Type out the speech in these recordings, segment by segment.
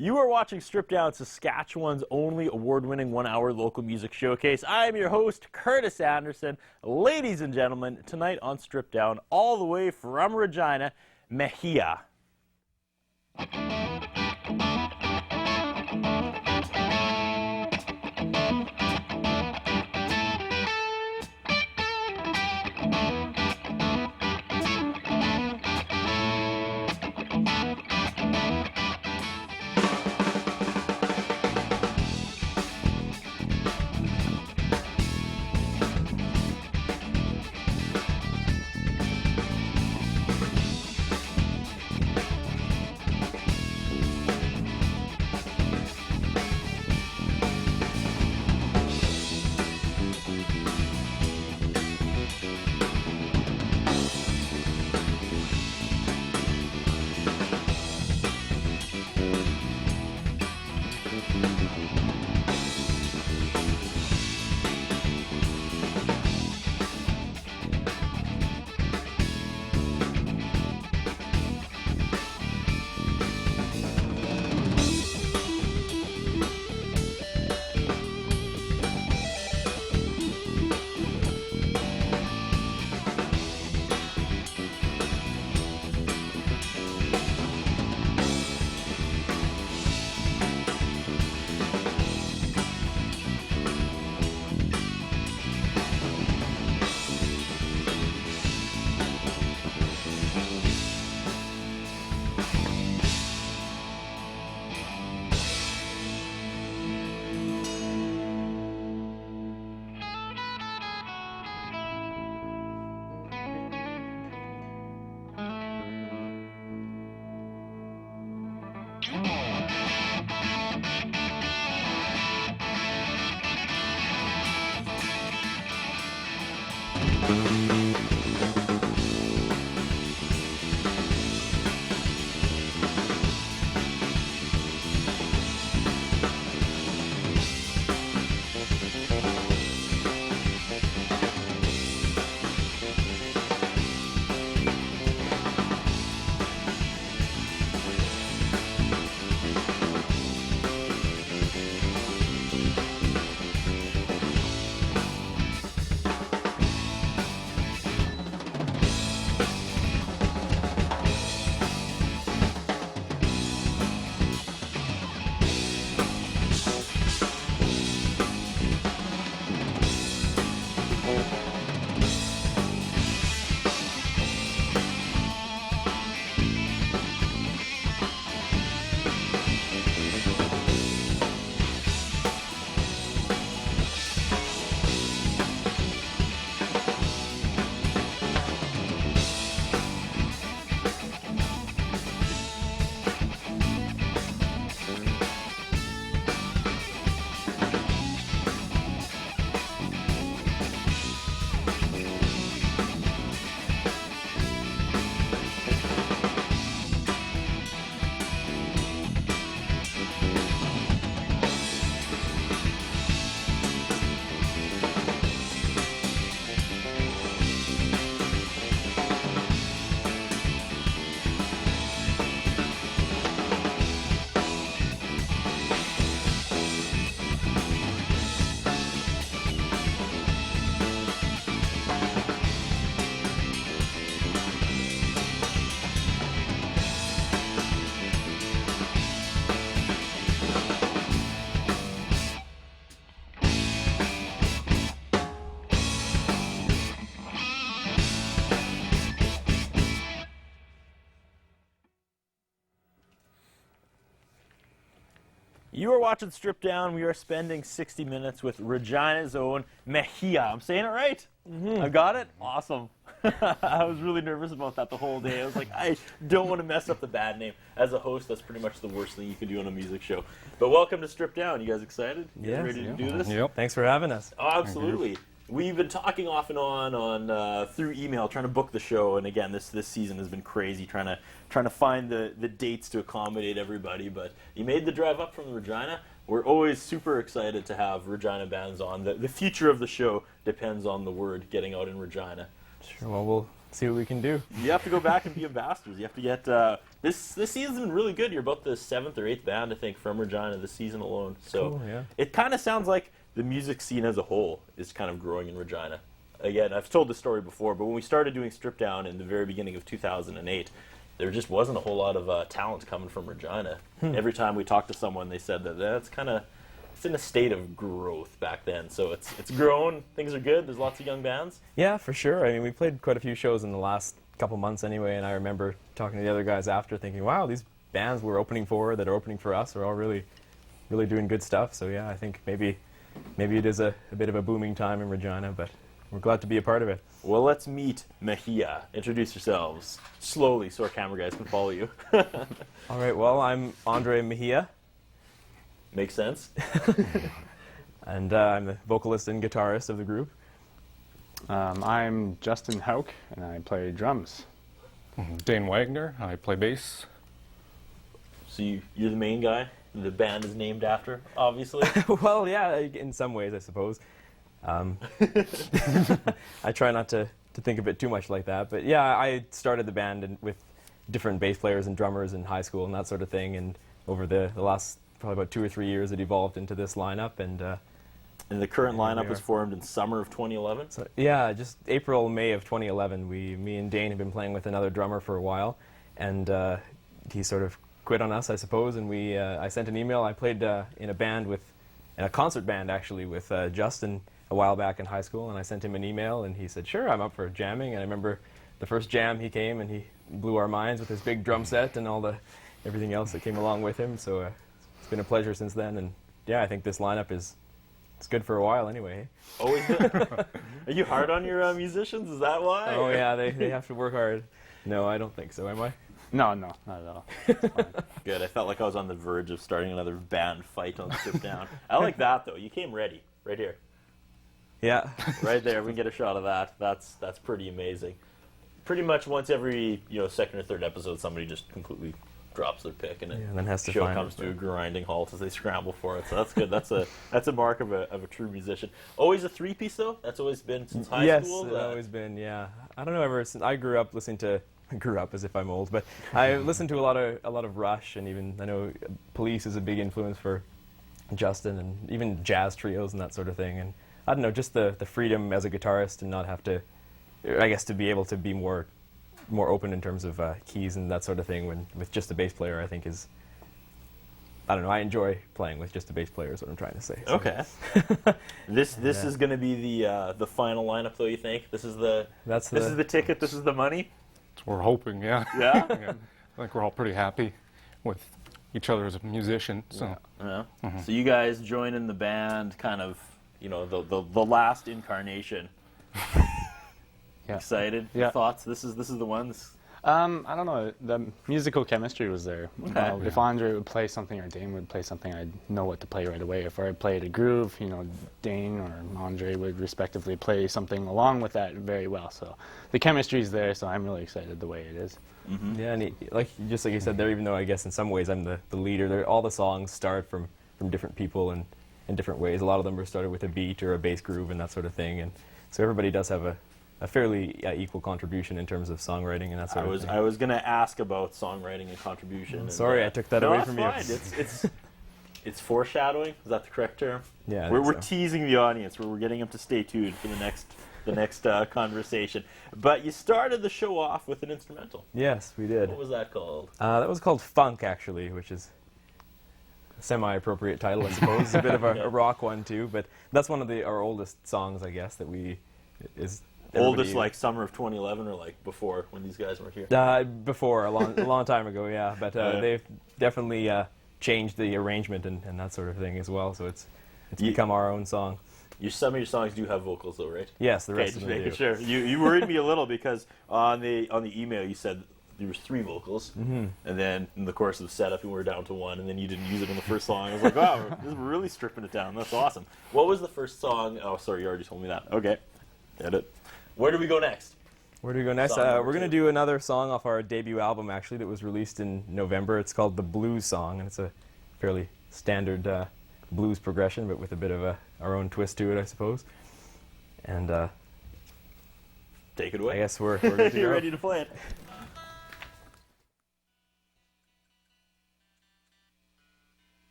You are watching Strip Down, Saskatchewan's only award-winning one-hour local music showcase. I am your host, Curtis Anderson. Ladies and gentlemen, tonight on Strip Down, all the way from Regina, Mejia. You are watching Strip Down. We are spending 60 minutes with Regina's own Mejia. I'm saying it right? I got it? Awesome. I was really nervous about that the whole day. I was like, I don't want to mess up the bad name. As a host, that's pretty much the worst thing you can do on a music show. But welcome to Strip Down. You guys excited? You guys ready to do this? Yep. Thanks for having us. Oh, absolutely. We've been talking off and on through email, trying to book the show, and again, this season has been crazy, trying to find the dates to accommodate everybody. But you made the drive up from Regina. We're always super excited to have Regina bands on. The future of the show depends on the word getting out in Regina. Sure. Well, we'll see what we can do. You have to go back and be ambassadors. You have to get this season's been really good. You're about the 7th or 8th band, I think, from Regina this season alone. So Cool, yeah. It kind of sounds like the music scene as a whole is kind of growing in Regina. Again, I've told this story before, but when we started doing Strip Down in the very beginning of 2008, there just wasn't a whole lot of talent coming from Regina. Every time we talked to someone, they said that it's in a state of growth back then. So it's grown. Things are good. There's lots of young bands. Yeah, for sure. I mean, we played quite a few shows in the last couple months anyway, and I remember talking to the other guys after thinking, wow, these bands we're opening for, that are opening for us, are all really, really doing good stuff. So yeah, I think maybe it is a bit of a booming time in Regina, but we're glad to be a part of it. Well, let's meet Mejia. Introduce yourselves slowly so our camera guys can follow you. All right, well, I'm Andre Mejia, Makes sense. and I'm the vocalist and guitarist of the group. I'm Justin Hauk, and I play drums. Dane Wagner, I play bass. So you're the main guy the band is named after, obviously. Well, yeah, in some ways, I suppose. I try not to think of it too much like that, but yeah, I started the band with different bass players and drummers in high school and that sort of thing, and over the last probably about 2 or 3 years it evolved into this lineup, and the current lineup we was are. formed in summer of 2011. So yeah, just April, May of 2011, me and Dane had been playing with another drummer for a while, and he sort of quit on us, I suppose, and I sent an email. I played in a concert band actually with Justin a while back in high school, and I sent him an email, and he said, sure, I'm up for jamming. And I remember the first jam he came, and he blew our minds with his big drum set and everything else that came along with him. So it's been a pleasure since then, and yeah, I think this lineup it's good for a while anyway. Always been. Are you hard on your musicians? Is that why? Oh yeah, they have to work hard. No, I don't think so, am I? No, not at all. Good. I felt like I was on the verge of starting another band fight on Strip Down. I like that though. You came ready, right here, Yeah. right there. We can get a shot of that. That's pretty amazing. Pretty much once every second or third episode, somebody just completely drops their pick, and And then has to show find comes it, to a grinding halt as they scramble for it. So that's good. That's a mark of a true musician. Always a three-piece though. That's always been since high school. Yes, it's always been. Yeah, I don't know. Ever since I grew up listening to. Grew up as if I'm old, but I listened to a lot of Rush, and even I know Police is a big influence for Justin, and even jazz trios and that sort of thing. And I don't know, just the freedom as a guitarist and not have to, I guess, to be able to be more open in terms of keys and that sort of thing with just a bass player, I think is. I don't know. I enjoy playing with just a bass player. Is what I'm trying to say. So. Okay. This is going to be the final lineup, though. You think this is the ticket? This is the money. We're hoping, yeah. Yeah. Yeah. I think we're all pretty happy with each other as a musician. So, Yeah. So you guys join in the band, kind of, the last incarnation. Yeah. Excited? Yeah. Thoughts? This is the one. I don't know. The musical chemistry was there. Okay. If Andre would play something or Dane would play something, I'd know what to play right away. If I played a groove, Dane or Andre would respectively play something along with that very well. So the chemistry's there, so I'm really excited the way it is. Mm-hmm. Yeah, and like you said there, even though I guess in some ways I'm the leader, all the songs start from different people and in different ways. A lot of them were started with a beat or a bass groove and that sort of thing, and so everybody does have a fairly equal contribution in terms of songwriting and that sort of thing. I was going to ask about songwriting and contribution. Sorry, I took that away from you. It's it's foreshadowing. Is that the correct term? Yeah, We're teasing the audience. We're getting them to stay tuned for the next conversation. But you started the show off with an instrumental. Yes, we did. What was that called? That was called Funk, actually, which is a semi-appropriate title, I suppose. It's a bit of a rock one too, but that's one of our oldest songs, I guess, that is. Oldest, like summer of 2011, or like before when these guys were here? Before, a long time ago, yeah. But they've definitely changed the arrangement and that sort of thing as well. So it's Ye- become our own song. Some of your songs do have vocals, though, right? Yes, the Okay, rest of just them making do. sure. You worried me a little because on the email you said there was 3 vocals, and then in the course of the setup we were down to 1, and then you didn't use it in the first song. I was like, wow, we're really stripping it down. That's awesome. What was the first song? Oh, sorry, you already told me that. Okay, edit. Where do we go next? Where do we go next? Song number We're going to 2. do another song off our debut album, actually, that was released in November. It's called The Blues Song, and it's a fairly standard blues progression, but with a bit of our own twist to it, I suppose. And Take it away. I guess we're good to You're go. ready to play it.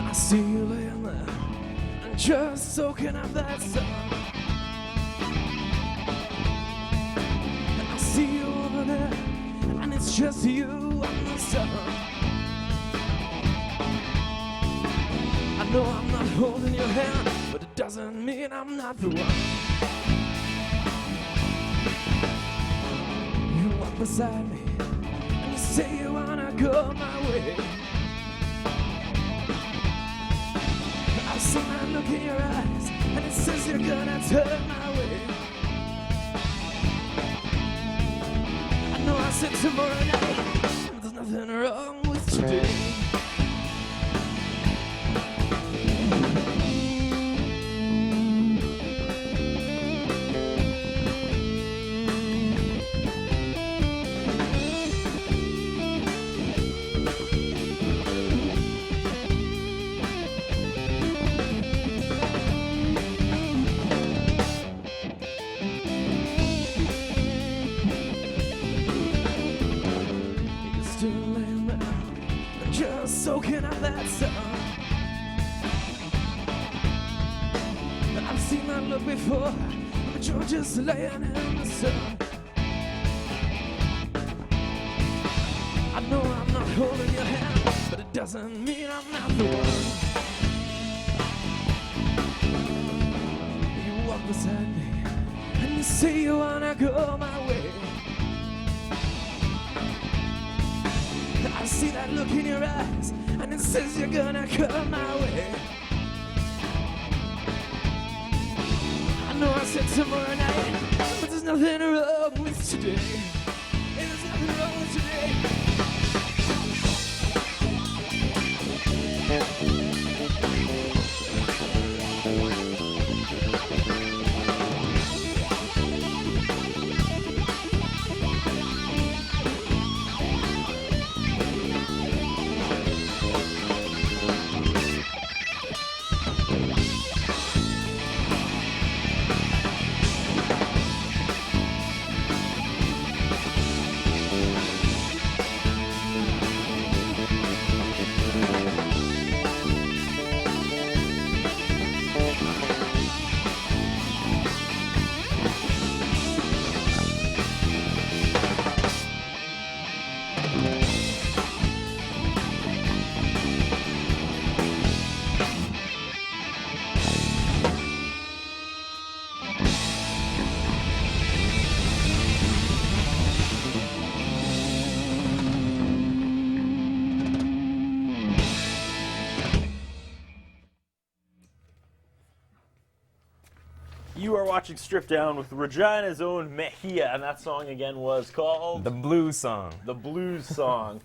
I see you laying there and just soaking up that sun. And I see you over there and it's just you and the sun. I know I'm not holding your hand, but it doesn't mean I'm not the one. You walk beside me and you say you wanna go my way. I see that look in your eyes, and it says you're gonna turn my way. I know I said tomorrow night, but there's nothing wrong with today. You're still laying there and just soaking up that sun. I've seen that look before, but you're just laying in the sun. I know I'm not holding your hand, but it doesn't mean I'm not the one. You walk beside me and you say you wanna go my way. I see that look in your eyes, and it says you're gonna come my way. I know I said tomorrow night, but there's nothing wrong with today. And there's nothing wrong with today. You are watching Strip Down with Regina's own Mejia, and that song again was called The Blues Song. The Blues Song.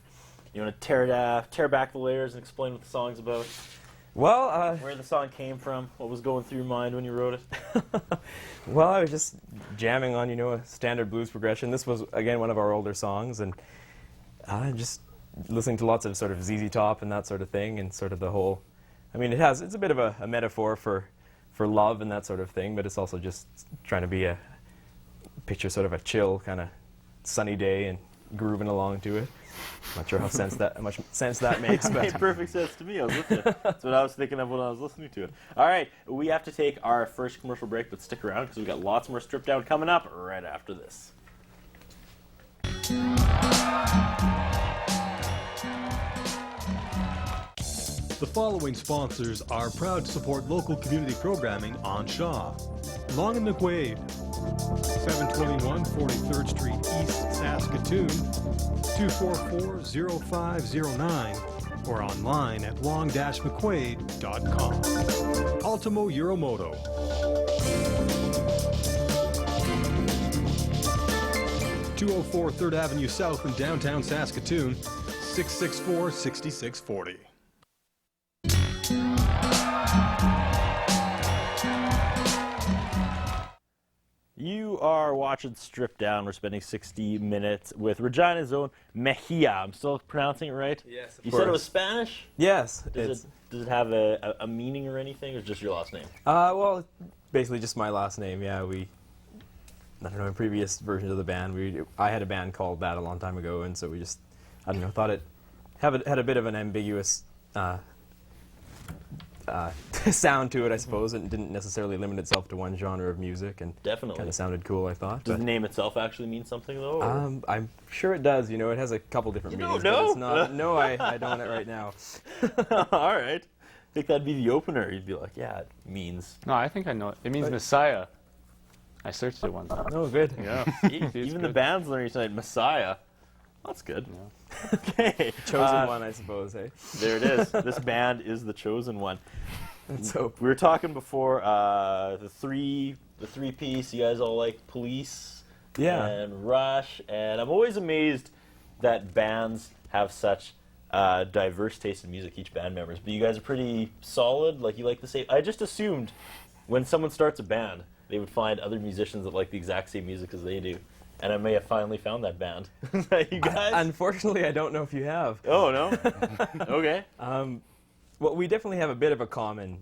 You want to tear back the layers and explain what the song's about? Well, Where the song came from? What was going through your mind when you wrote it? well, I was just jamming on, a standard blues progression. This was, again, one of our older songs, and just listening to lots of sort of ZZ Top and that sort of thing, and sort of the whole, it's a bit of a metaphor for for love and that sort of thing, but it's also just trying to be a picture sort of a chill kind of sunny day and grooving along to it. Not sure how much sense that makes, It but made perfect sense to me. I was with you. That's what I was thinking of when I was listening to it. All right, we have to take our first commercial break, but stick around because we've got lots more Stripped Down coming up right after this. The following sponsors are proud to support local community programming on Shaw. Long and McQuaid, 721 43rd Street East, Saskatoon, 244-0509, or online at long-mcquaid.com. Ultimo Euromoto. (204 3rd Avenue South in downtown Saskatoon), 664-6640. You are watching Stripped Down. We're spending 60 minutes with Regina's own Mejia. I'm still pronouncing it right? yes, of You course. said it was Spanish? Yes. Does it have a meaning or anything, or just your last name? Well, basically just my last name. Yeah, I don't know, in previous versions of the band, I had a band called that a long time ago, and so we just, I don't know, thought it had a bit of an ambiguous sound to it, I suppose. It didn't necessarily limit itself to one genre of music, and Definitely. kind of sounded cool, I thought. Does but, the name itself actually mean something, though? or- I'm sure it does. You know, it has a couple different You meanings. don't But know? it's not, no, I don't right now. All right. I think that'd be the opener. You'd be like, yeah, it means. No, I think I know it. It means Messiah. I searched it once. No, good. Yeah. Even the band's learning tonight, Messiah. That's good. Yeah. Okay. Chosen one, I suppose, hey? There it is. This band is the chosen one. Let's hope. We were talking before the three piece. You guys all like Police Yeah. and Rush, and I'm always amazed that bands have such diverse taste in music. Each band members, but you guys are pretty solid. Like you like the same. I just assumed when someone starts a band, they would find other musicians that like the exact same music as they do, and I may have finally found that band. You guys? Unfortunately, I don't know if you have. Oh no. Okay. Well, we definitely have a bit of a common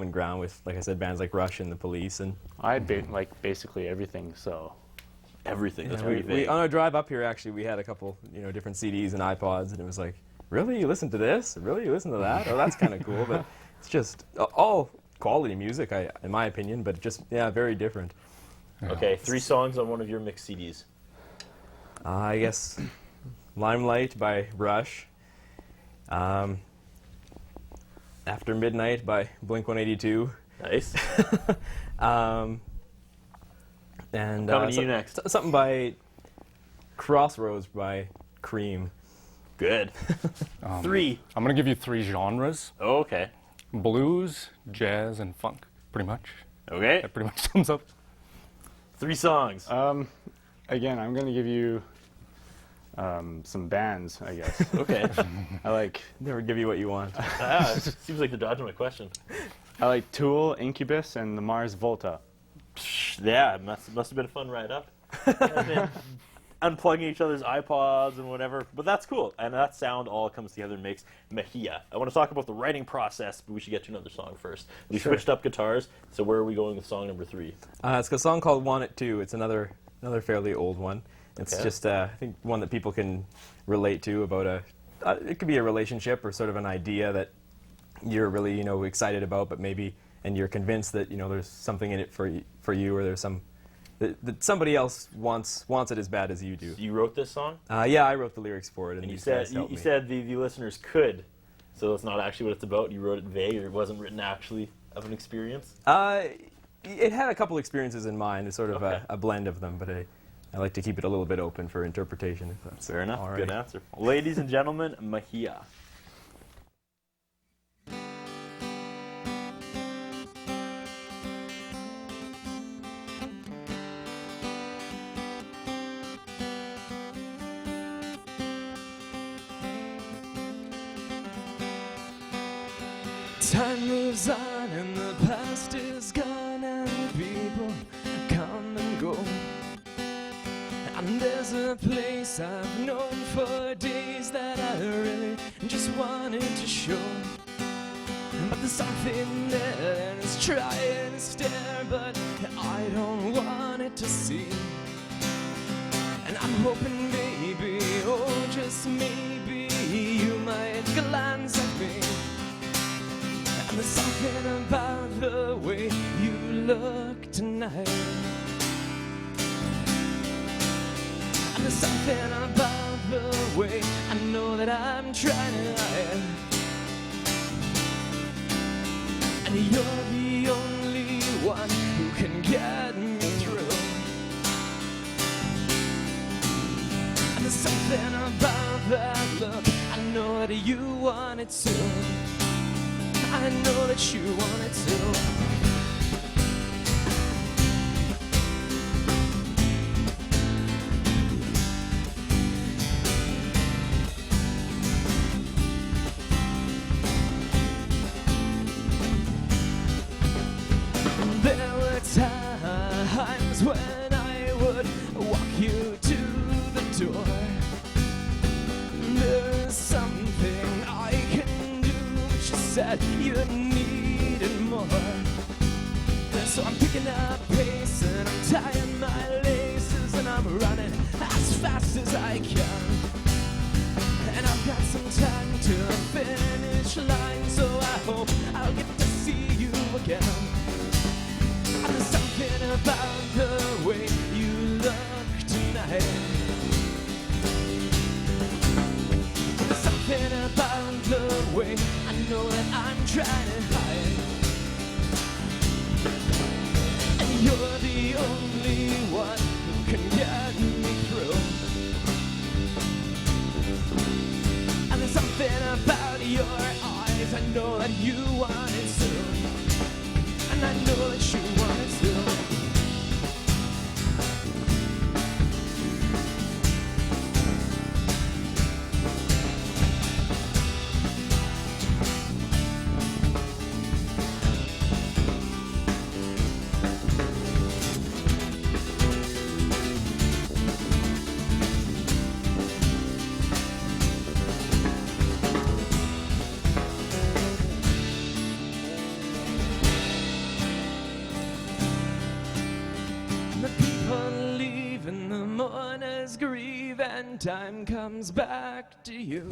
ground with, like I said, bands like Rush and the Police, and I like basically everything, so. Everything. That's yeah, pretty we vague. on our drive up here, actually, we had a couple, different CDs and iPods, and it was like, really, you listen to this? Really, you listen to that? Oh, that's kind of cool. But it's just all quality music, in my opinion, but just very different. Okay, 3 songs on one of your mixed CDs. I guess Limelight by Rush, After Midnight by Blink-182, Nice. and Coming to you next. something by Crossroads by Cream. Good. 3. I'm going to give you 3 genres: Okay. blues, jazz, and funk. Pretty much. Okay. That pretty much sums up. 3 songs. Again, I'm gonna give you some bands, I guess. Okay. I like Never give you what you want. Seems like they're dodging my question. Tool, Incubus, and the Mars Volta. Yeah, it must have been a fun ride up. Unplugging each other's iPods and whatever, but that's cool. And that sound all comes together and makes Mejia. I want to talk about the writing process, but we should get to another song first. We switched up guitars, so where are we going with song number 3? It's a song called Want It Too. It's another fairly old one. It's Okay. just, I think, one that people can relate to about it could be a relationship or sort of an idea that you're really, excited about, but maybe, and you're convinced that, there's something in it for you, or there's that somebody else wants it as bad as you do. You wrote this song, Yeah, I wrote the lyrics for it, and and you these said guys helped you me. said the listeners could, so that's not actually what it's about. You wrote it vague, or it wasn't written actually of an experience. It had a couple experiences in mind. It's sort of Okay. a blend of them, but I like to keep it a little bit open for interpretation. If that's Fair enough. all right. Good answer. Ladies and gentlemen, Mejia. Time moves on and the past is gone and people come and go. And there's a place I've known for days that I really just wanted to show. But there's something there and it's trying to stare, but I don't want it to see. And I'm hoping maybe, oh just maybe, you might glance at me. And there's something about the way you look tonight. And there's something about the way I know that I'm trying to hide. And you're the only one who can get me through. And there's something about that look, I know that you want it too. I know that you want it too. There were times when I would walk you to the door. There's something I can do, but you said you needed more. So I'm picking up pace and I'm tying my laces and I'm running as fast as I can. And I've got some time to finish line, so I hope I'll get to see you again. And there's something about the way you look tonight. There's something about the way I know that I'm trying to hide. And you're the only one who can get me through. And there's something about your eyes, I know that you want it soon. And I know that you want it still. The people leave and the mourners grieve and time comes back to you.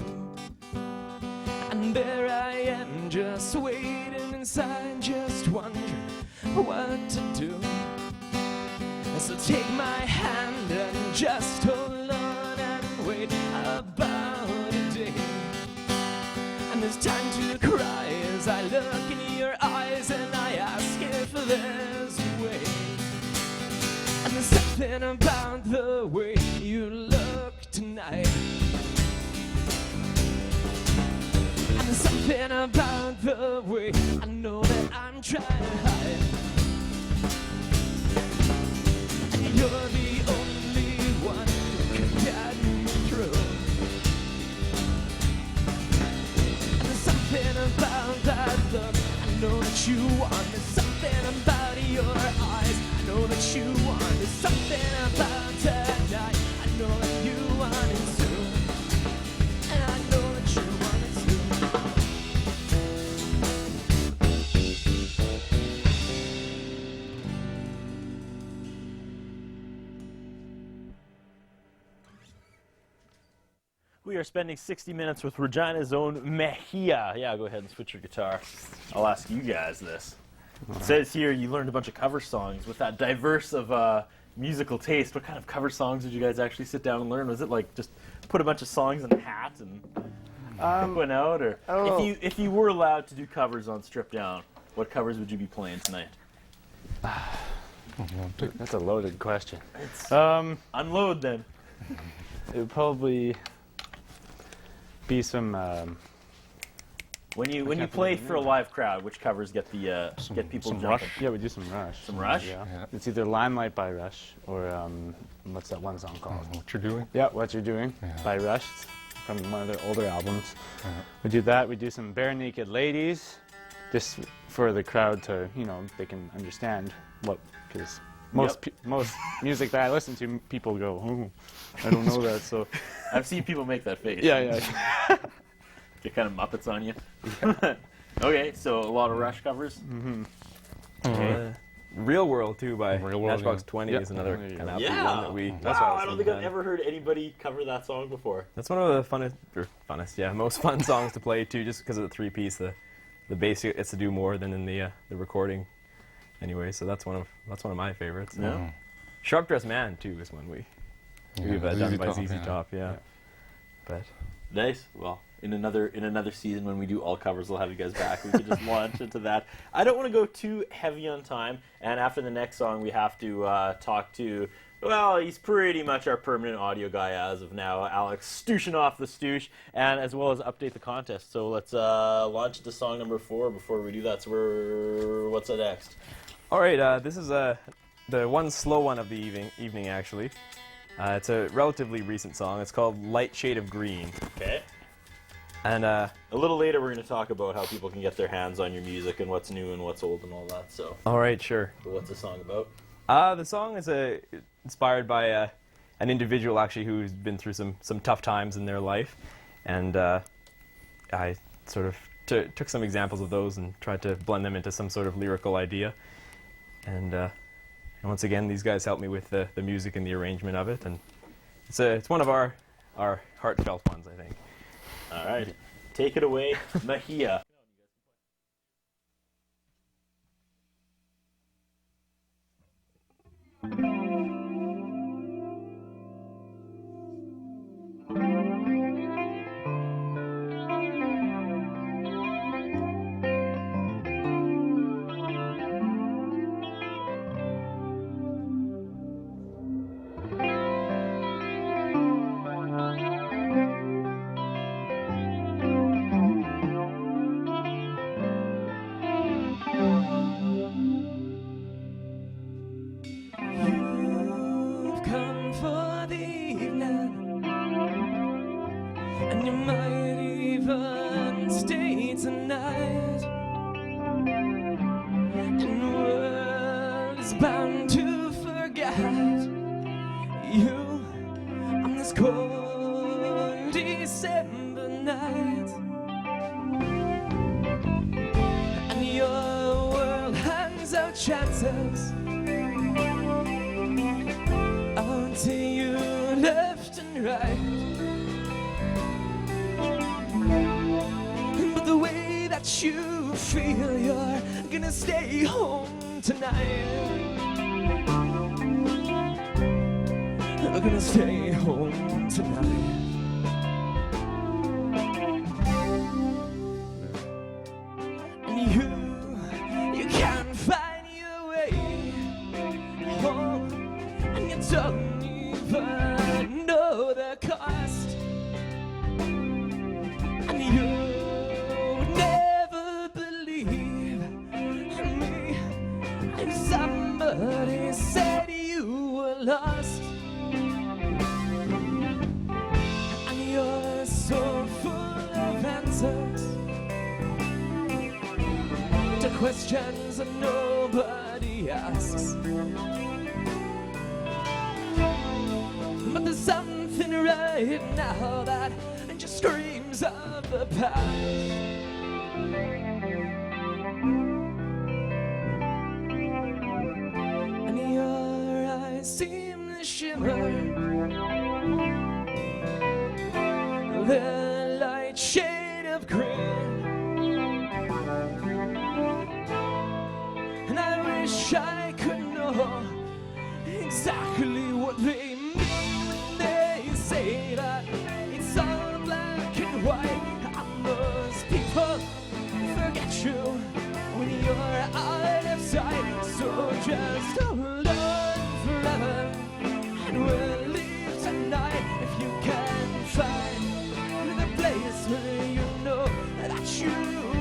And there I am just waiting inside, just wondering what to do. So take my hand and just hold on and wait about a day. And there's time to cry as I look in your eyes and I ask if there's a way. And there's something about the way you look tonight. And there's something about the way I know that I'm trying to hide. And you're the only one who can get me through. And there's something about that look I know that you want. There's something about your eyes I know that you want. There's something about tonight I know that you want it too. And I know that you want it too. We are spending 60 minutes with Regina's own Mejia. Yeah, go ahead and switch your guitar. I'll ask you guys this. It says here you learned a bunch of cover songs. With that diverse of musical taste, what kind of cover songs did you guys actually sit down and learn? Was it like just put a bunch of songs in a hat and pick one out? Or if you were allowed to do covers on Stripped Down, what covers would you be playing tonight? That's a loaded question. Unload then. It would probably be some. When you play for a live crowd, which covers get people some jumping? Rush. Yeah, we do some Rush. Some Rush? Yeah. Yeah. It's either Limelight by Rush or what's that one song called? What you're doing? Yeah, What You're Doing Yeah. by Rush. It's from one of their older albums. Yeah. We do that. We do some Bare Naked Ladies, just for the crowd to, they can understand what, because most music that I listen to, people go, oh, I don't know that. So I've seen people make that face. yeah. Get kind of Muppets on you. Okay, so a lot of Rush covers. Real World too by Real World, Matchbox yeah. 20 Yep. is another There you kind go. of Yeah. one that we. Wow, I don't think I've ever heard anybody cover that song before. That's one of the funnest, most fun songs to play too, just because of the three-piece. The bass gets to do more than in the recording. Anyway, so that's one of my favorites. Yeah. Sharp Dressed Man too is one we've done by ZZ Top. Yeah. But Nice. Well, in another season when we do all covers, we'll have you guys back. We could just launch into that. I don't want to go too heavy on time, and after the next song, we have to talk to. Well, he's pretty much our permanent audio guy as of now, Alex Stushin the Stoosh, and as well as update the contest. So let's launch into song number 4 before we do that. So what's next? all right, this is the one slow one of the evening actually. It's a relatively recent song. It's called Light Shade of Green. Okay. And A little later, we're going to talk about how people can get their hands on your music and what's new and what's old and all that. So, all right, sure. what's the song about? The song is inspired by an individual actually who's been through some tough times in their life, and I sort of took some examples of those and tried to blend them into some sort of lyrical idea. And once again, these guys helped me with the music and the arrangement of it, and it's one of our heartfelt ones, I think. All right. Take it away, Mejia. You've come for the evening, and you might even stay tonight. And the world is bound to forget you on this cold December night. And your world hands out chances until you left and right. But the way that you feel, you're gonna stay home tonight. You're gonna stay home tonight. And you can't find your way home, and you don't even know the cost. And you never believe me if somebody said you were lost. And you're so full of answers to questions that nobody asks. But there's something right now that just screams of the past. And your eyes seem to shimmer, the light shade of green. And I wish I could know exactly what they mean when they say that it's all black and white. And most people forget you when you're out of sight. So just hold on forever, and we'll leave tonight. If you can find the place where you know that you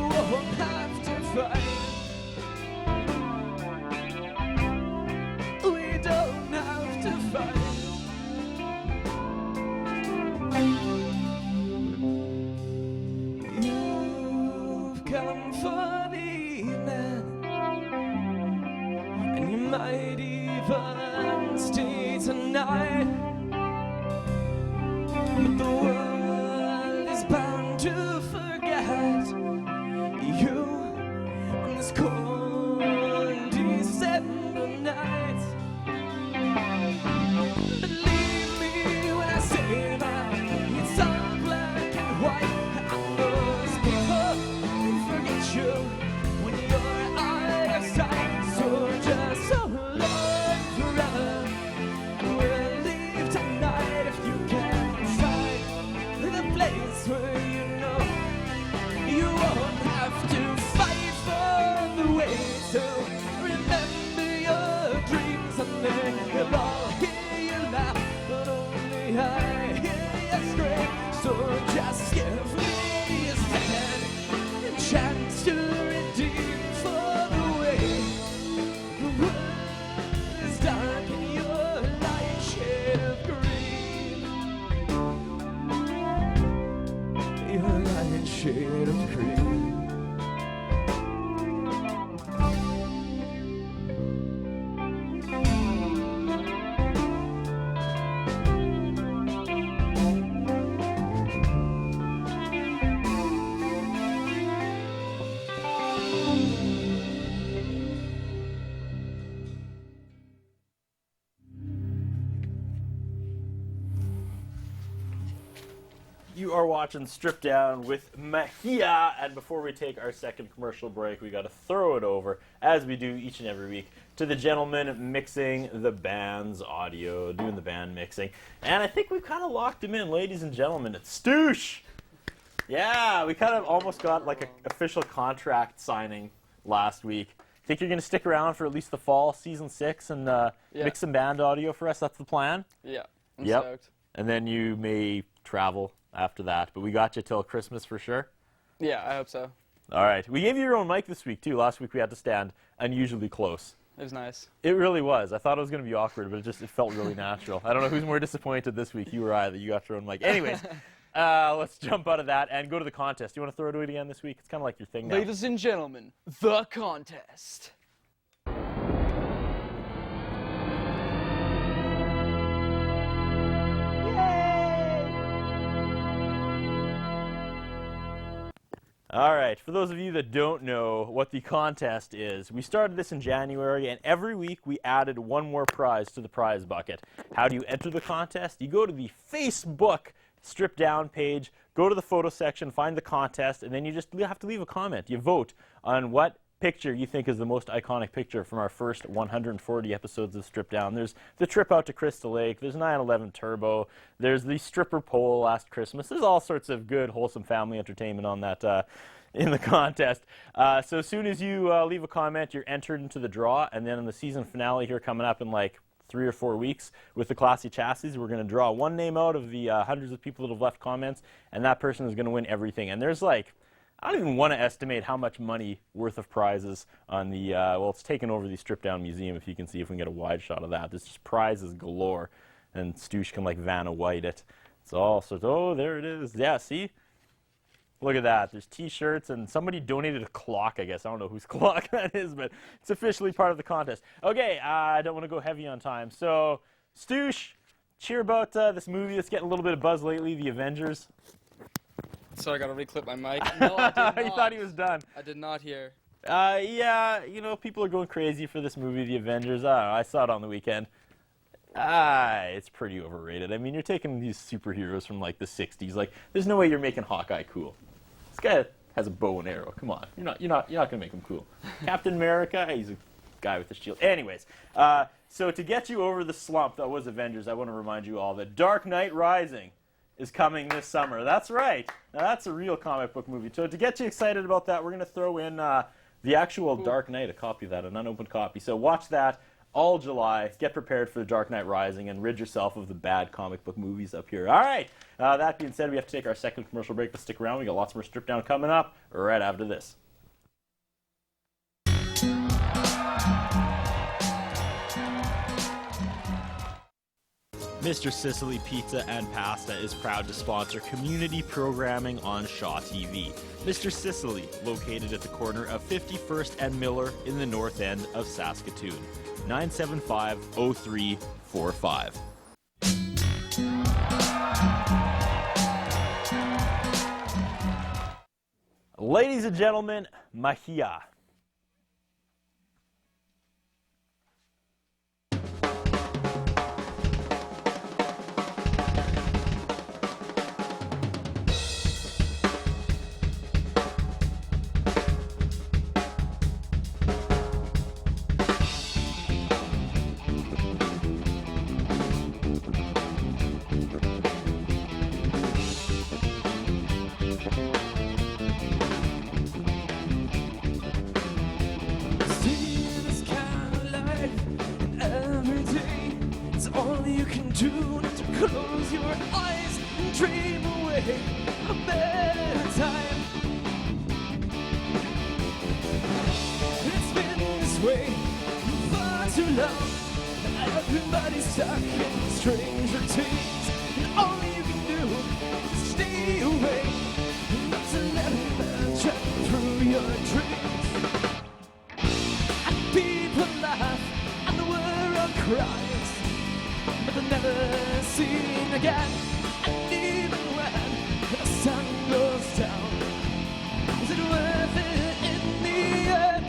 won't have to fight. We don't have to fight. You've come for the evening, and you might even stay tonight. that's great. So just give me a second chance to redeem for the way the world is dark and your light shade of green. Your light shade of green. You are watching Strip Down with Mejia, and before we take our second commercial break, we got to throw it over, as we do each and every week, to the gentleman mixing the band's audio, doing the band mixing. And I think we've kind of locked him in, ladies and gentlemen. It's Stoosh! Yeah, we kind of almost got like an official contract signing last week. Think you're going to stick around for at least the fall, season 6, and mix some band audio for us? That's the plan? Yeah, I'm Yep. stoked. And then you may travel after that, but we got you till Christmas for sure. Yeah, I hope so. All right. We gave you your own mic this week, too. Last week we had to stand unusually close. It was nice. It really was. I thought it was going to be awkward, but it felt really natural. I don't know who's more disappointed this week, you or I, that you got your own mic. Anyways, let's jump out of that and go to the contest. Do you want to throw it again this week? It's kind of like your thing now. Ladies and gentlemen, the contest. All right, for those of you that don't know what the contest is, we started this in January, and every week we added one more prize to the prize bucket. How do you enter the contest? You go to the Facebook Strip Down page, go to the photo section, find the contest, and then you just have to leave a comment. You vote on what picture you think is the most iconic picture from our first 140 episodes of Strip Down. There's the trip out to Crystal Lake, there's 9/11 Turbo, there's the stripper pole last Christmas. There's all sorts of good, wholesome family entertainment on that in the contest. So as soon as you leave a comment, you're entered into the draw, and then in the season finale here coming up in like 3 or 4 weeks with the Classy Chassis, we're going to draw one name out of the hundreds of people that have left comments, and that person is going to win everything. And there's like, I don't even want to estimate how much money worth of prizes on the, well, it's taken over the Strip Down Museum, if you can see, if we can get a wide shot of that. There's just prizes galore, and Stoosh can, like, Vanna White it. It's all sorts, oh, there it is. Yeah, see? Look at that. There's T-shirts, and somebody donated a clock, I guess. I don't know whose clock that is, but it's officially part of the contest. Okay, I don't want to go heavy on time. So, Stoosh, cheer about this movie that's getting a little bit of buzz lately, The Avengers. So I gotta reclip my mic. No, I did not. He thought he was done. I did not hear. Yeah, you know, people are going crazy for this movie, The Avengers. I don't know, I saw it on the weekend. It's pretty overrated. I mean, you're taking these superheroes from, like, the 60s. Like, there's no way you're making Hawkeye cool. This guy has a bow and arrow. Come on. You're not going to make him cool. Captain America, he's a guy with a shield. Anyways, so to get you over the slump that was Avengers, I want to remind you all that Dark Knight Rising is coming this summer. That's right. Now, that's a real comic book movie. So to get you excited about that, we're going to throw in the actual Dark Knight, a copy of that, an unopened copy. So watch that all July. Get prepared for the Dark Knight Rising and rid yourself of the bad comic book movies up here. All right. That being said, we have to take our second commercial break, but stick around. We got lots more Strip Down coming up right after this. Mr. Sicily Pizza and Pasta is proud to sponsor community programming on Shaw TV. Mr. Sicily, located at the corner of 51st and Miller in the north end of Saskatoon. 975-0345. Ladies and gentlemen, Mejia. and dream away a better time. It's been this way for far too long. Everybody's stuck in strange routines, and all you can do is stay away, not to let them travel through your dreams. And people laugh, and the world cries, but they're never seen again. And even when the sun goes down, is it worth it in the end?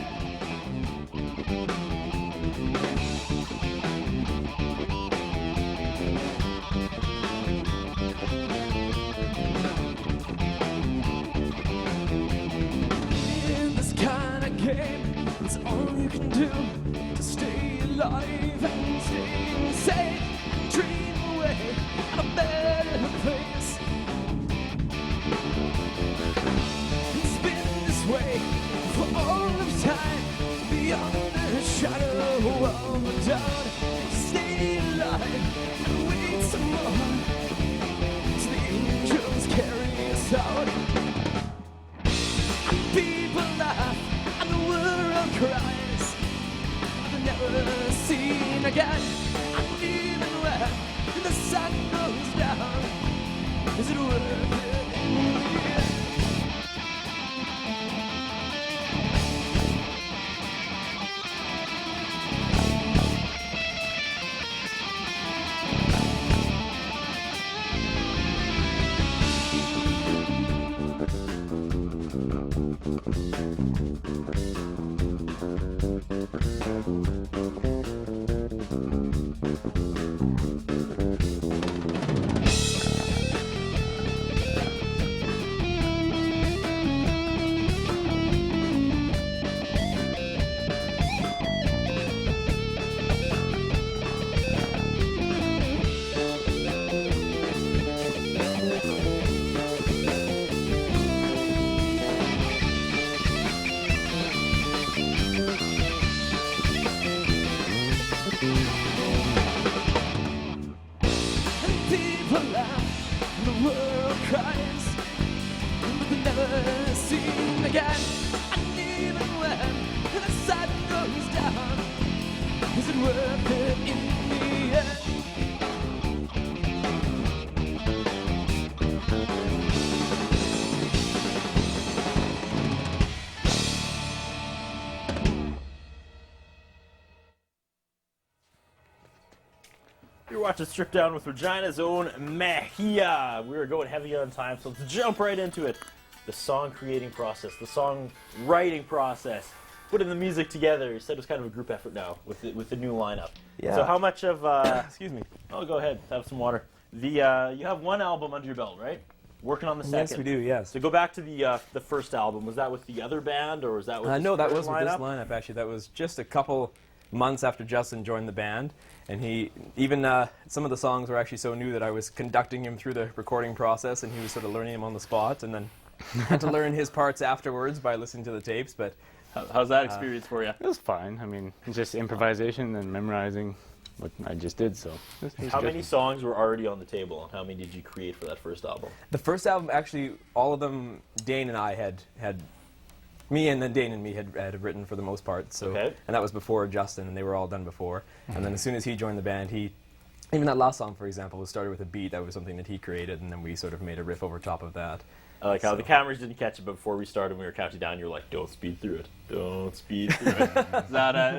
In this kind of game, it's all you can do to stay alive and stay safe and dream away at a better place. It's been this way for all of time, beyond the shadow of a doubt. Stay alive and wait some more till the angels carry us out. People laugh and the world cries, but they're never seen again. And even when the sun goes down, is it worth it in the end? People laugh and the world cries, but they're never seen again. And even when the sun goes down, is it worth it in the end? You're watching Strip Down with Regina's own Mejia. We are going heavy on time, so let's jump right into it. The song creating process, the song writing process, putting the music together. You said it was kind of a group effort now with the new lineup. Yeah. So how much of Excuse me. oh, go ahead, have some water. You have one album under your belt, right? Working on the second. Yes, we do, yes. So go back to the first album. Was that with the other band, or was that with No, this that first was with this lineup, actually. That was just a couple months after Justin joined the band. And he, even some of the songs were actually so new that I was conducting him through the recording process, and he was sort of learning them on the spot, and then had to learn his parts afterwards by listening to the tapes. But How's that experience for you? It was fine. I mean, it's just improvisation and memorizing what I just did. So it was How good. many songs were already on the table, and how many did you create for that first album? the first album, actually, all of them, Dane and I had me and then Dane and me had written for the most part. So, Okay. and that was before Justin, and they were all done before. And then as soon as he joined the band, even that last song, for example, was started with a beat. That was something that he created, and then we sort of made a riff over top of that. I like how the cameras didn't catch it, but before we started, we were counting down. You're like, "Don't speed through it. Don't speed through it." Is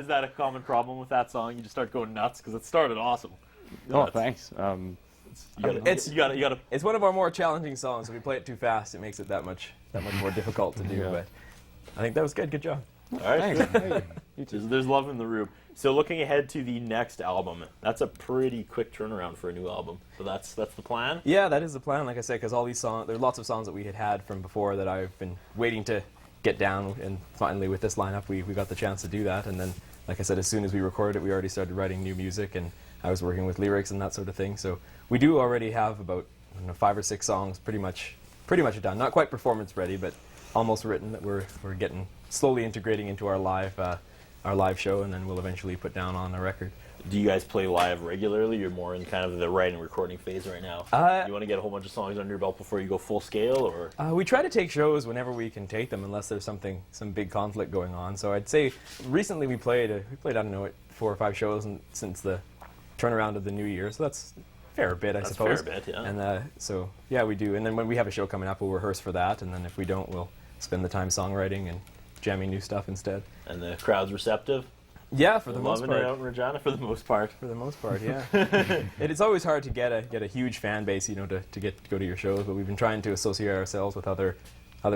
that a common problem with that song? You just start going nuts because it started awesome. Oh, Nuts. thanks. You gotta. It's one of our more challenging songs. If we play it too fast, it makes it that much more difficult to do. Yeah. But I think that was good. Good job. All right. Thanks. There's love in the room. So looking ahead to the next album, that's a pretty quick turnaround for a new album. So that's the plan. Yeah, that is the plan. Like I said, because all these songs, there's lots of songs that we had from before that I've been waiting to get down, and finally with this lineup, we got the chance to do that. And then, like I said, as soon as we recorded it, we already started writing new music, and I was working with lyrics and that sort of thing. So we do already have about 5 or 6 songs pretty much done. Not quite performance ready, but almost written, that we're getting slowly integrating into our live our live show, and then we'll eventually put down on a record. Do you guys play live regularly? You're more in kind of the writing recording phase right now. You want to get a whole bunch of songs under your belt before you go full scale, or? We try to take shows whenever we can take them, unless there's some big conflict going on. So I'd say recently we played I don't know, 4 or 5 shows since the turnaround of the new year. So that's a fair bit, I suppose. Fair bit, yeah. And so yeah, we do. And then when we have a show coming up, we'll rehearse for that. And then if we don't, we'll spend the time songwriting and jamming new stuff instead. And the crowd's receptive? Yeah, for the most Loving part. it out in Regina for the most part. For the most part, yeah. It's always hard to get a huge fan base, you know, to go to your shows. But we've been trying to associate ourselves with other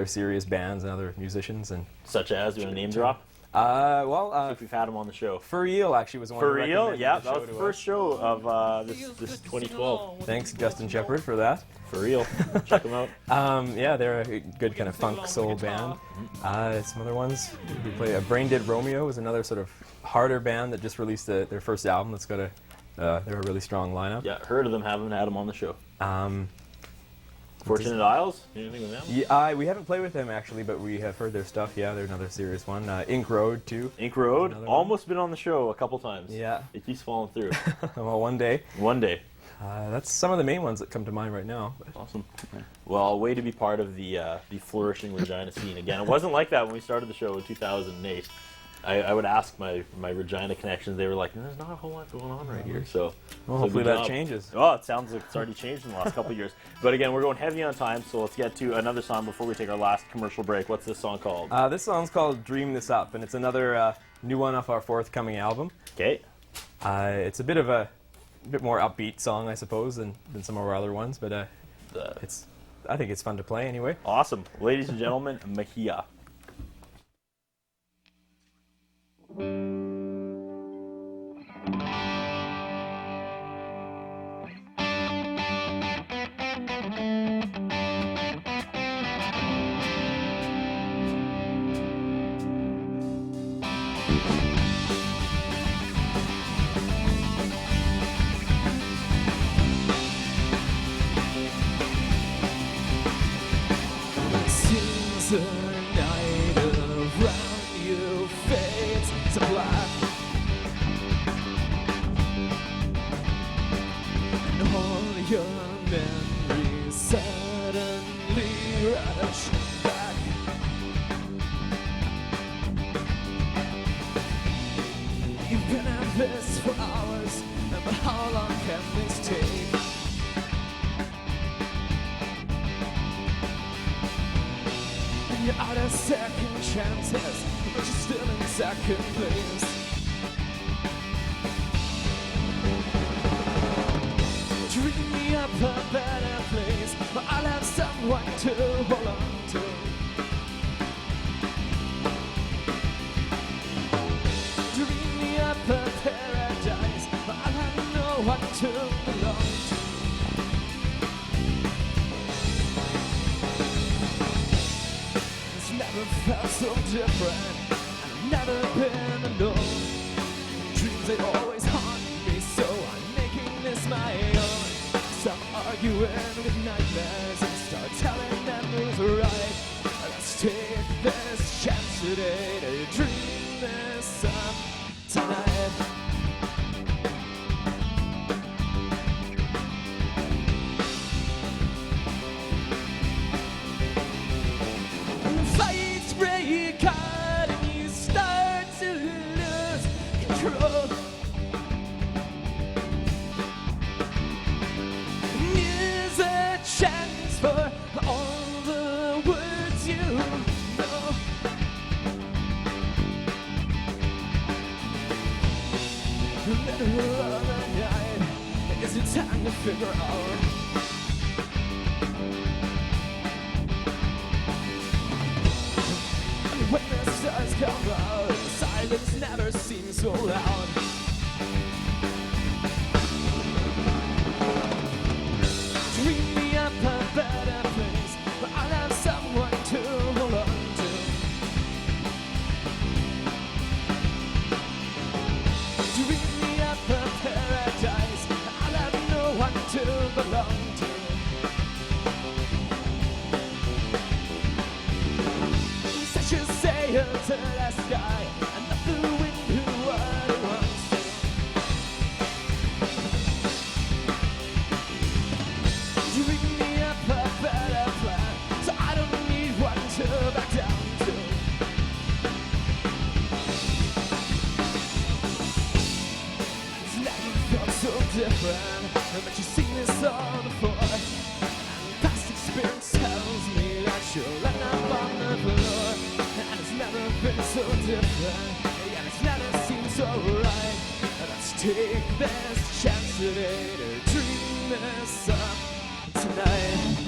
serious bands and other musicians. And Such as, you want to name drop? Well, If we've had them on the show. For Real actually was one. For who Real? recommended Yeah, the that show was the to first us. show of this 2012. Thanks, Justin Shepard, for that. For Real. Check them out. Yeah, they're a good kind of funk soul band. Some other ones we play. Brain Dead Romeo is another sort of harder band that just released their first album. That's got they're a really strong lineup. Yeah, heard of them, haven't had them on the show. Um, Fortunate Isles? Anything with them? yeah, we haven't played with them actually, but we have heard their stuff. Yeah, they're another serious one. Ink Road too. Ink Road, Another almost been on the show a couple times. Yeah. It keeps falling through. Well, one day. One day. That's some of the main ones that come to mind right now. Awesome. Well, way to be part of the flourishing Regina scene again. It wasn't like that when we started the show in 2008. I would ask my Regina connections. They were like, "There's not a whole lot going on right here." So, Well, so hopefully good that job. changes. Oh, it sounds like it's already changed in the last couple of years. But again, we're going heavy on time, so let's get to another song before we take our last commercial break. What's this song called? This song's called Dream This Up, and it's another new one off our forthcoming album. Okay. It's a bit more upbeat song, I suppose, than some of our other ones, but I think it's fun to play anyway. Awesome. Ladies and gentlemen, Mejia. Seems the night around you fades to black, and all your memories suddenly rush back. You've been at this for hours, but how long can this take? You're out of second chances, but you're still in second place. Dream me up a better place, but I'll have someone to hold on to. Dream me up a paradise, but I'll have no one to belong to. Never felt so different, I've never been alone. Dreams, they always haunt me, so I'm making this my own. Stop arguing with nightmares and start telling them who's right. Let's take this chance today to dream this up tonight. Fights break out and you start to lose control. Here's a chance for all the words you know. The middle of the night, is it time to figure out? When the stars come out, silence never seems so loud. Dream me up a better place, but I'll have someone to hold on to. Dream me up a paradise, I'll have no one to belong to. Set your sail to the sky and let the wind you'll end up on the floor. And it's never been so different, and it's never seemed so right. Let's take this chance today to dream this up tonight.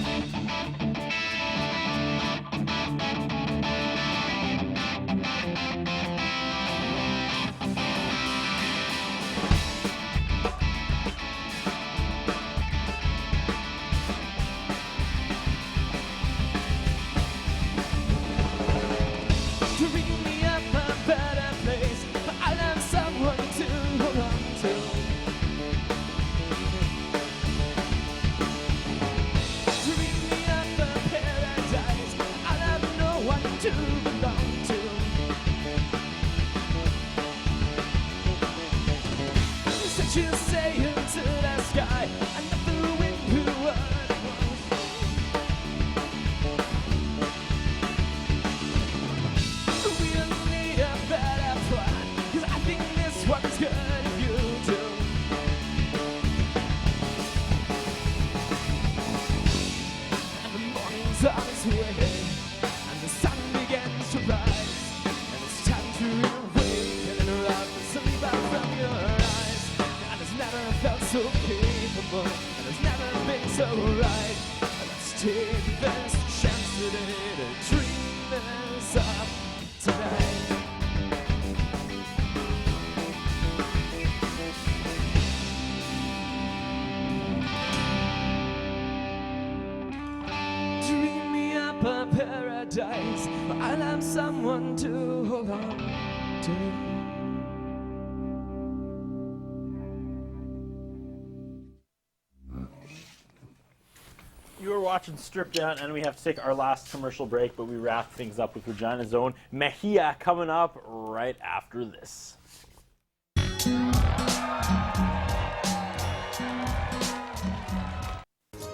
Dream me up a better place, but I'll have someone to hold on to. Dream me up a paradise, I'll have no one to belong to. Set you sail into the sky, and let the wind blew what it wants. We'll need a better plan, 'cause I think this one's good if you do. And the morning's on its way, and the sun begins to rise, and it's time to awaken and rob the sunlight from your eyes. And it's never felt so capable, and it's never been so right. Let's take this chance today to dream this up tonight. Dream me up a paradise, where I'll have someone to hold on to. You are watching Strip Down, and we have to take our last commercial break, but we wrap things up with Regina's own Mejia coming up right after this.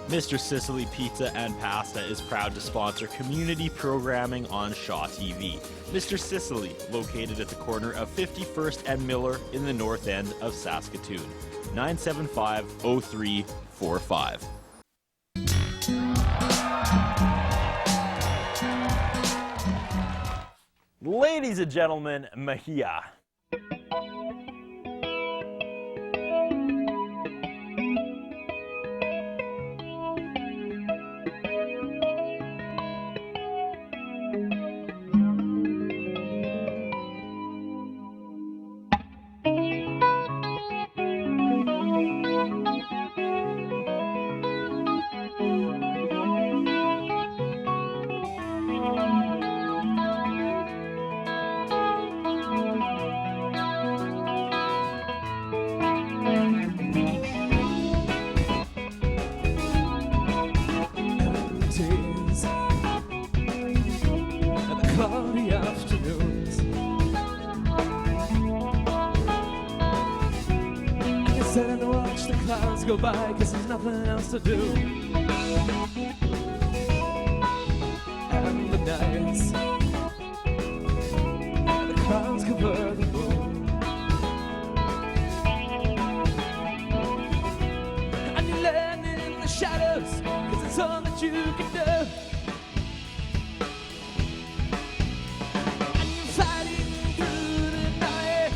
Mr. Sicily Pizza and Pasta is proud to sponsor community programming on Shaw TV. Mr. Sicily, located at the corner of 51st and Miller in the north end of Saskatoon. 975-0345. Ladies and gentlemen, Mejia. Days and the cloudy afternoons, and you sit and watch the clouds go by, 'cause there's nothing else to do. And the nights and the clouds cover the moon, and you're landing in the shadows, 'cause it's all that you can do. And you're fighting through the night,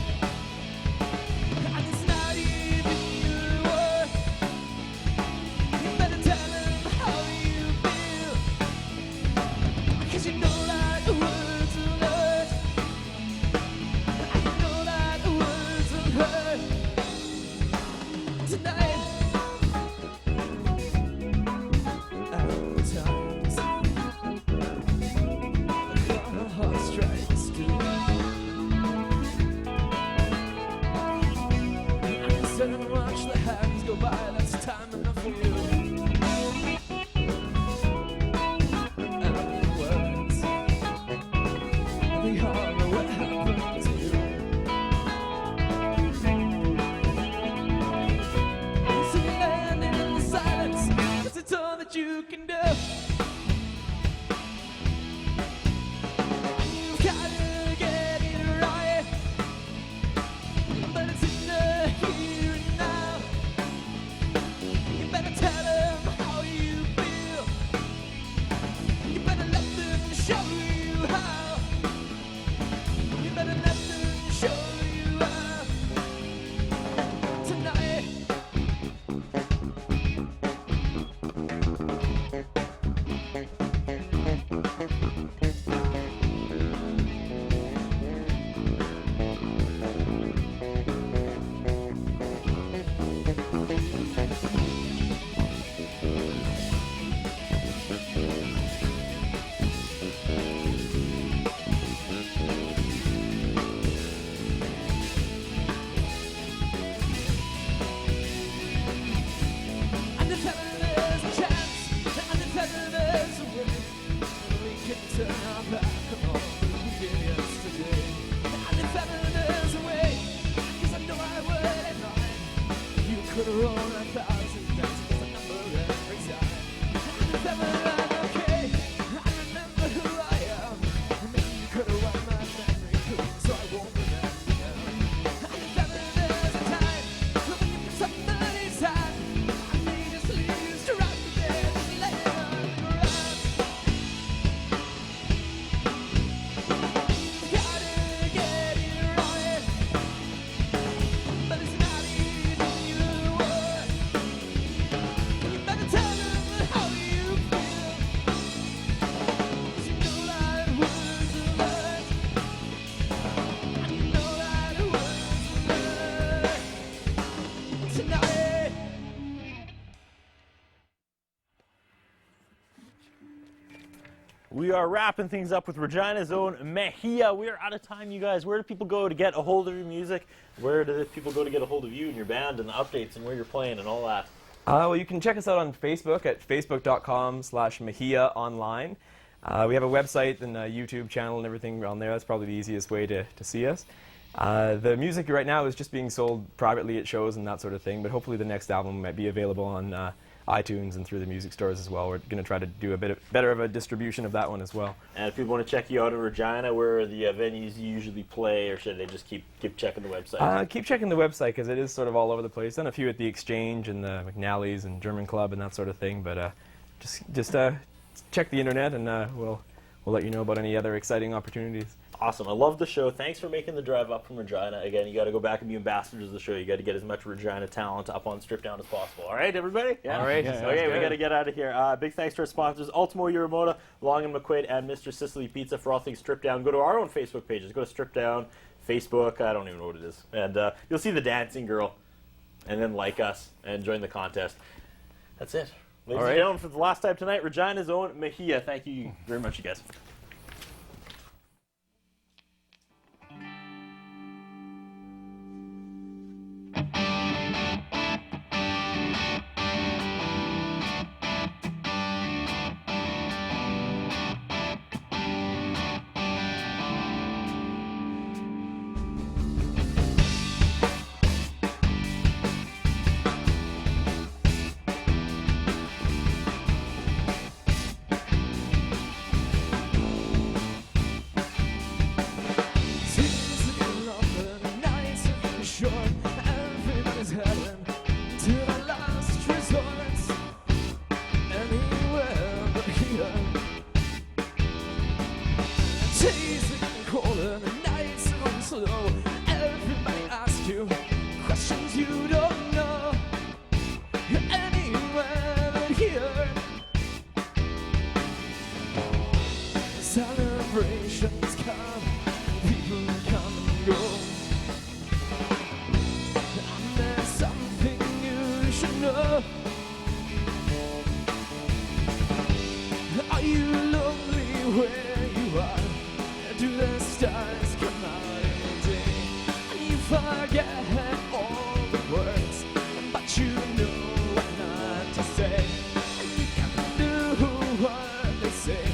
and it's not even your war. You better tell them how you feel, 'cause you know that the words will hurt, and you know that the words will hurt tonight. Times the heart strikes too. I sit and watch the hands go by, that's time enough for you. And the words, they are what happened to you. So you're landing in the silence, 'cause it's all that you can do. You've gotta get it right, but it's in the here and now. You better tell them how you feel. You better let And if ever there's a chance, and if ever there's a way, we can turn our back on all that we did yesterday. And if ever there's a way, 'cause I know I would at night, you could roll 1,000 dice with a number every time. And if ever I'm okay, I remember who I am. And maybe you could have wiped my memory clean, so I won't remember now. And if ever there's a time when you put somebody's hand, I may just lose to right there, just lay on the ground. Gotta get it right, but it's not even your word. You better tell them how you feel, 'cause you know that words will hurt, and you know that words will hurt tonight. We are wrapping things up with Regina's own Mejia. We are out of time, you guys. Where do people go to get a hold of your music? Where do people go to get a hold of you and your band and the updates and where you're playing and all that? Well, you can check us out on Facebook at facebook.com/Mejia online. We have a website and a YouTube channel and everything on there. That's probably the easiest way to see us. The music right now is just being sold privately at shows and that sort of thing, but hopefully the next album might be available on iTunes and through the music stores as well. We're going to try to do a bit better of a distribution of that one as well. And if people want to check you out in Regina, where are the venues you usually play, or should they just keep checking the website? Keep checking the website because it is sort of all over the place. Done a few at the Exchange and the McNally's and German Club and that sort of thing, but just check the internet and we'll let you know about any other exciting opportunities. Awesome. I love the show. Thanks for making the drive up from Regina. Again, you got to go back and be ambassadors of the show. You got to get as much Regina talent up on Strip Down as possible. All right, everybody? Yeah? All right. Yeah, Sounds okay, we good. got to get out of here. Big thanks to our sponsors, Ultimo Uramoda, Long and McQuaid, and Mr. Sicily Pizza for all things Strip Down. Go to our own Facebook pages. Go to Strip Down, Facebook. I don't even know what it is. And you'll see the dancing girl. And then like us and join the contest. That's it. Ladies and gentlemen, for the last time tonight, Regina's own Mejia. Thank you very much, you guys. Everybody asks you questions you don't know. Anywhere but here. Celebrations come, people come and go. And there's something you should know. Are you lonely where you are? Do the stars come out in the day? And you forget all the words, but you know what not to say. And you can do what they say.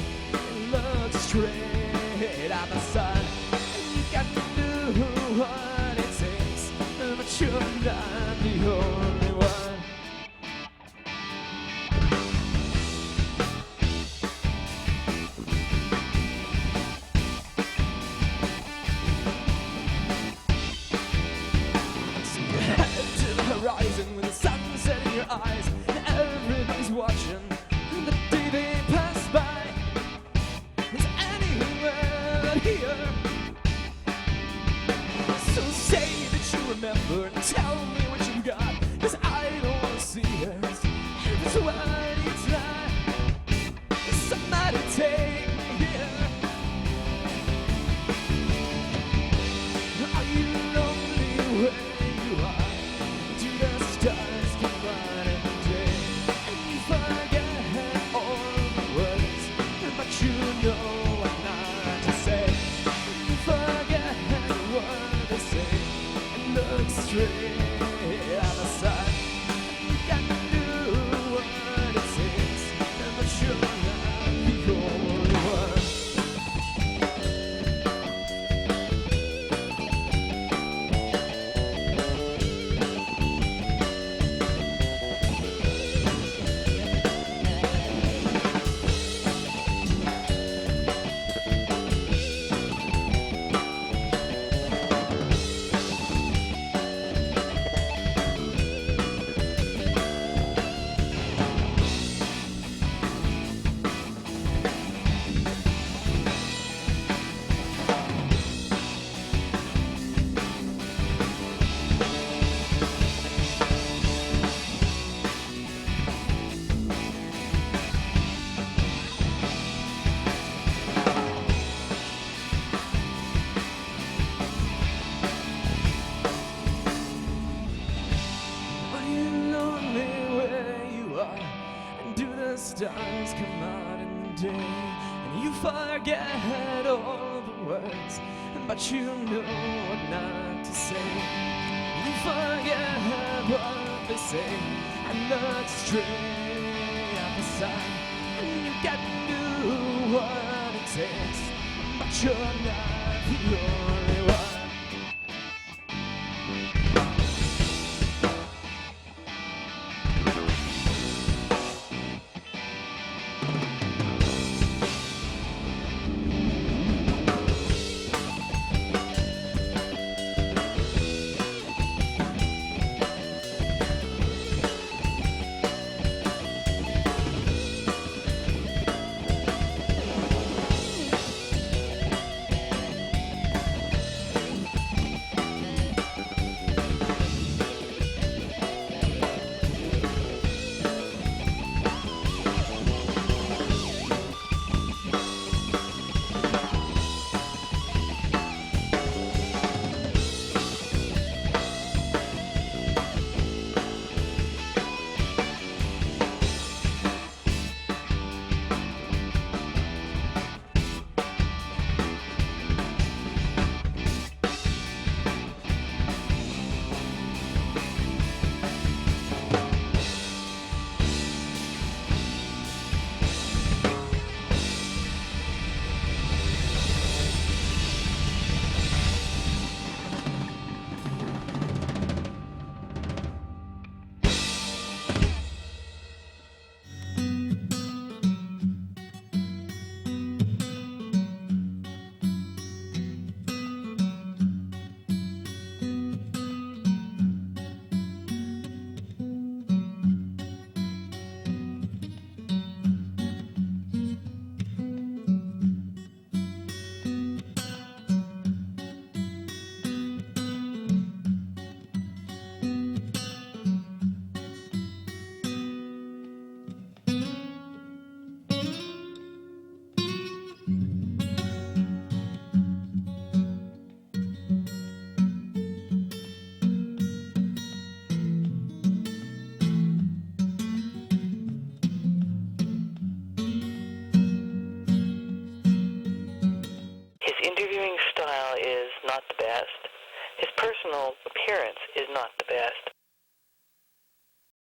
Look straight at the sun. And you can do what it takes, but you're not the only one. Horizon with the sunset in your eyes, everybody's watching the day they pass by. Is you're not the only one. Are you lonely where you are? And do the stars come out in the day? And you forget all the words, but you know what not to say. You forget what they say and look straight at the sun. And you can do what it takes, but you're not the only one. Interviewing style is not the best. His personal appearance is not the best.